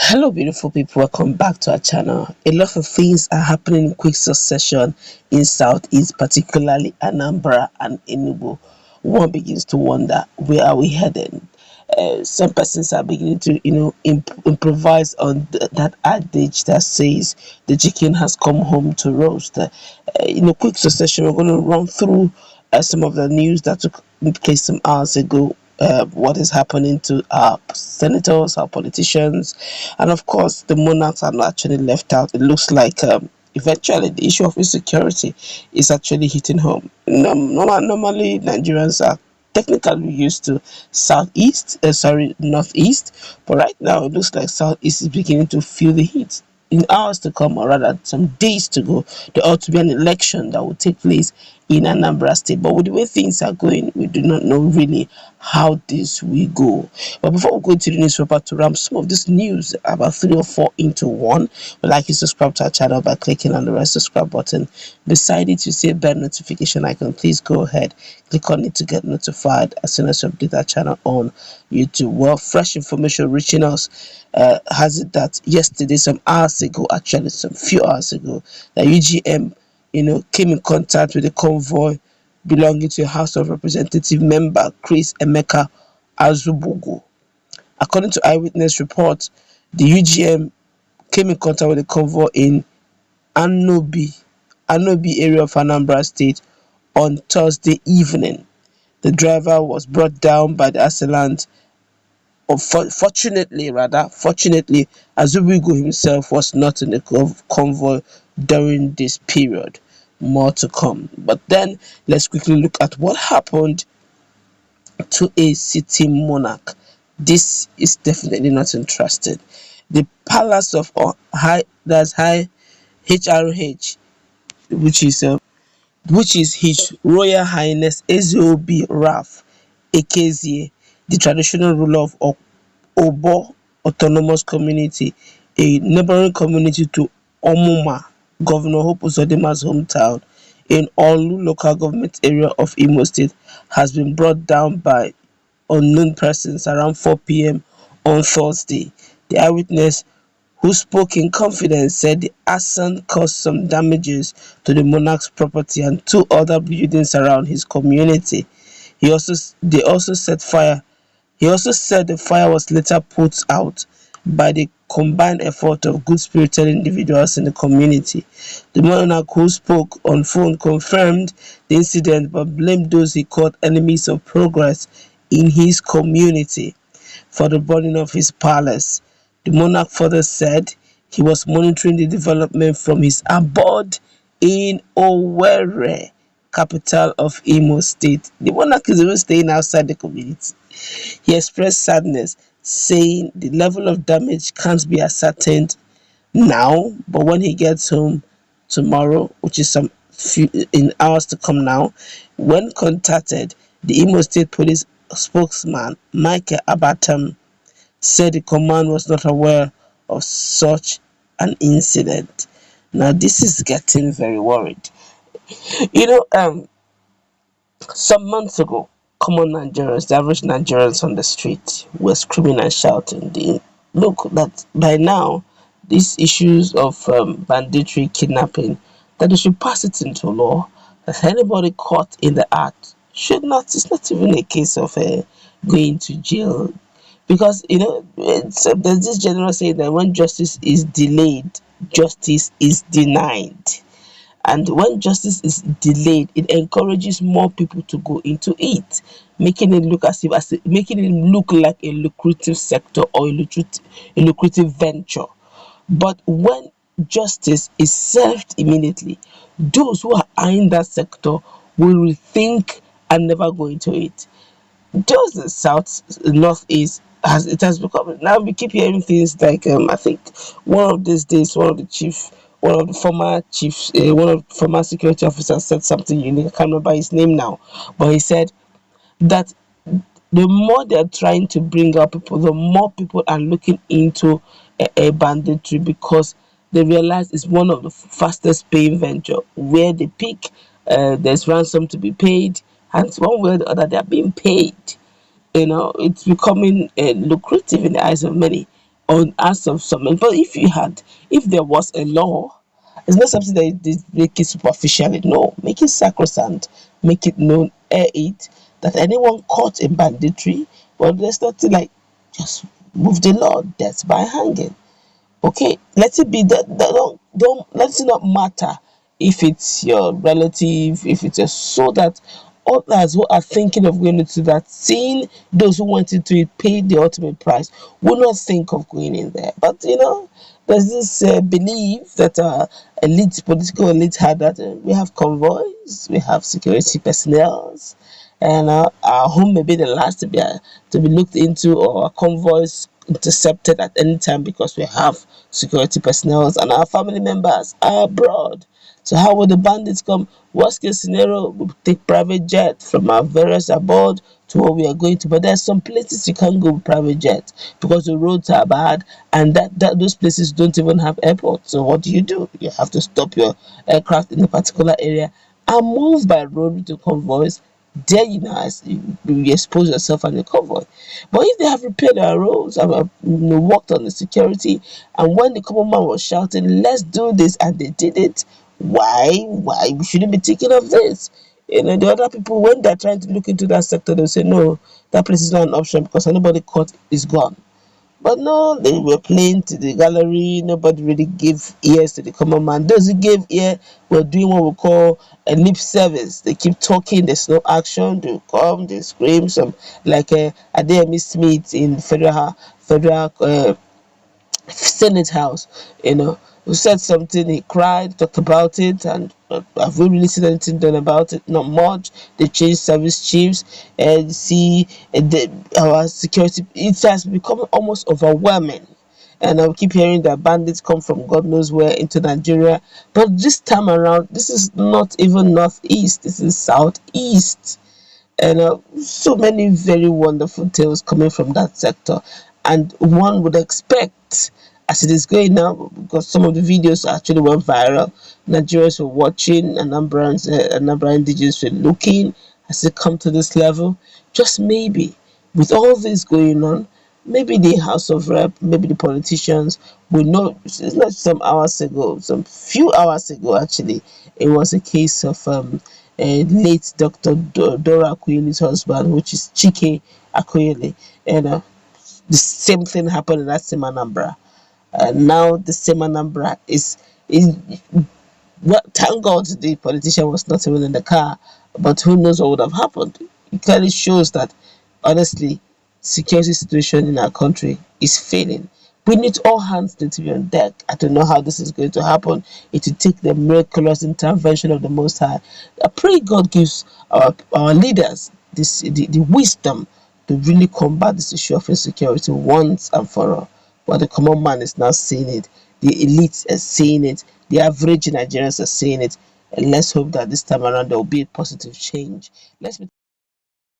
Hello, beautiful people. Welcome back to our channel. A lot of things are happening in quick succession in Southeast, particularly Anambra and Enugu. One begins to wonder, where are we heading? Some persons are beginning to, improvise on that adage that says the chicken has come home to roast. Quick succession, we're going to run through some of the news that took place some hours ago. What is happening to our senators, our politicians, and of course, the monarchs are not actually left out. It looks like eventually the issue of insecurity is actually hitting home. Normally, Nigerians are technically used to northeast, but right now it looks like southeast is beginning to feel the heat. In hours to come, or rather some days to go, there ought to be an election that will take place in Anambra State. But with the way things are going, we do not know really how this will go. But before we go into the newspaper to ram some of this news, about 3 or 4 into one, we'd like you to subscribe to our channel by clicking on the red subscribe button. Beside it, you see a bell notification icon. Please go ahead, click on it to get notified as soon as we update our channel on YouTube. Well, fresh information reaching us has it that yesterday, some hours ago, actually some few hours ago, the UGM came in contact with a convoy belonging to a House of Representative member Chris Emeka Azubugu. According to eyewitness reports, the UGM came in contact with a convoy in Anobi area of Anambra State on Thursday evening. The driver was brought down by the assailant. Fortunately, Azubugu himself was not in the convoy during this period. More to come. But then let's quickly look at what happened to a sitting monarch. This is definitely not interesting. The palace of High HRH, which is His Royal Highness Ezeobi Raf Ekezie, the traditional ruler of Obo Autonomous Community, a neighboring community to Omuma, Governor Hope Uzodima's hometown in Olu local government area of Imo State, has been brought down by unknown persons around 4 p.m. on Thursday. The eyewitness, who spoke in confidence, said the arson caused some damages to the monarch's property and 2 other buildings around his community. They also set fire. He also said the fire was later put out by the combined effort of good-spirited individuals in the community. The monarch, who spoke on phone, confirmed the incident but blamed those he called enemies of progress in his community for the burning of his palace. The monarch further said he was monitoring the development from his abode in Owerri, capital of Imo State. The monarch is even staying outside the community. He expressed sadness, saying the level of damage can't be ascertained now, but when he gets home tomorrow, which is some few in hours to come now, when contacted, the Imo State Police spokesman Michael Abatam said the command was not aware of such an incident. Now this is getting very worried. Some months ago, common Nigerians, the average Nigerians on the street, were screaming and shouting. Look, that by now, these issues of banditry, kidnapping, that they should pass it into law, that anybody caught in the act should not, it's not even a case of going to jail. Because, there's this general saying that when justice is delayed, justice is denied. And when justice is delayed, it encourages more people to go into it, making it look like a lucrative sector or a lucrative venture. But when justice is served immediately, those who are in that sector will rethink and never go into it. Those the south, northeast, it has become, now we keep hearing things like I think one of these days one of the former security officers said something unique. I can't remember his name now, but he said that the more they're trying to bring out people, the more people are looking into a banditry, because they realize it's one of the fastest paying venture where they pick. There's ransom to be paid, and one way or the other they are being paid. It's becoming lucrative in the eyes of many. on as of summon. But if there was a law, it's not something that make it superficially. No, make it sacrosanct, make it known, air it, that anyone caught in banditry, well, there's nothing like, just move the law, death by hanging. Okay, let it be that don't let it not matter if it's your relative, if it's a, so that others who are thinking of going into that, seeing those who went into it pay the ultimate price, will not think of going in there. But there's this belief that political elite had, that we have convoys, we have security personnel, and our home may be the last to be looked into, or our convoys intercepted at any time, because we have security personnel and our family members are abroad. So how will the bandits come? Worst case scenario, we take private jet from our various abroad to where we are going to. But there's some places you can't go with private jet because the roads are bad, and that those places don't even have airports. So what do? You have to stop your aircraft in a particular area and move by road to convoys. There you expose yourself and the convoy. But if they have repaired our roads and worked on the security, and when the common man was shouting, "Let's do this," and they did it, why we shouldn't be thinking of this? The other people, when they're trying to look into that sector, they'll say, "No, that place is not an option because anybody caught is gone." But no, they were playing to the gallery. Nobody really gave ears to the common man. Those who gave ear were doing what we call a lip service. They keep talking, there's no action. They come, they scream. Some like Adeyemi Smith in federal Senate House, who said something, he cried, talked about it, and have we really seen anything done about it? Not much. They changed service chiefs, and see our security. It has become almost overwhelming. And I keep hearing that bandits come from God knows where into Nigeria. But this time around, this is not even northeast, this is southeast. And so many very wonderful tales coming from that sector, and one would expect, as it is going now, because some of the videos actually went viral, Nigerians were watching, and Anambra indigenous were looking, as they come to this level. Just maybe, with all this going on, maybe the House of Rep, maybe the politicians will know. It's not some hours ago, some few hours ago actually, it was a case of late Dr. Dora Akuyele's husband, which is Chike Akuyele, and the same thing happened in that same Anambra. Now the same Anambra is well, thank God the politician was not even in the car, but who knows what would have happened. It clearly shows that, honestly, security situation in our country is failing. We need all hands to be on deck. I don't know how this is going to happen. It will take the miraculous intervention of the Most High. I pray God gives our leaders the wisdom to really combat this issue of insecurity once and for all. But the common man is now seeing it. The elites are seeing it. The average Nigerians are seeing it. And let's hope that this time around there will be a positive change. Let's be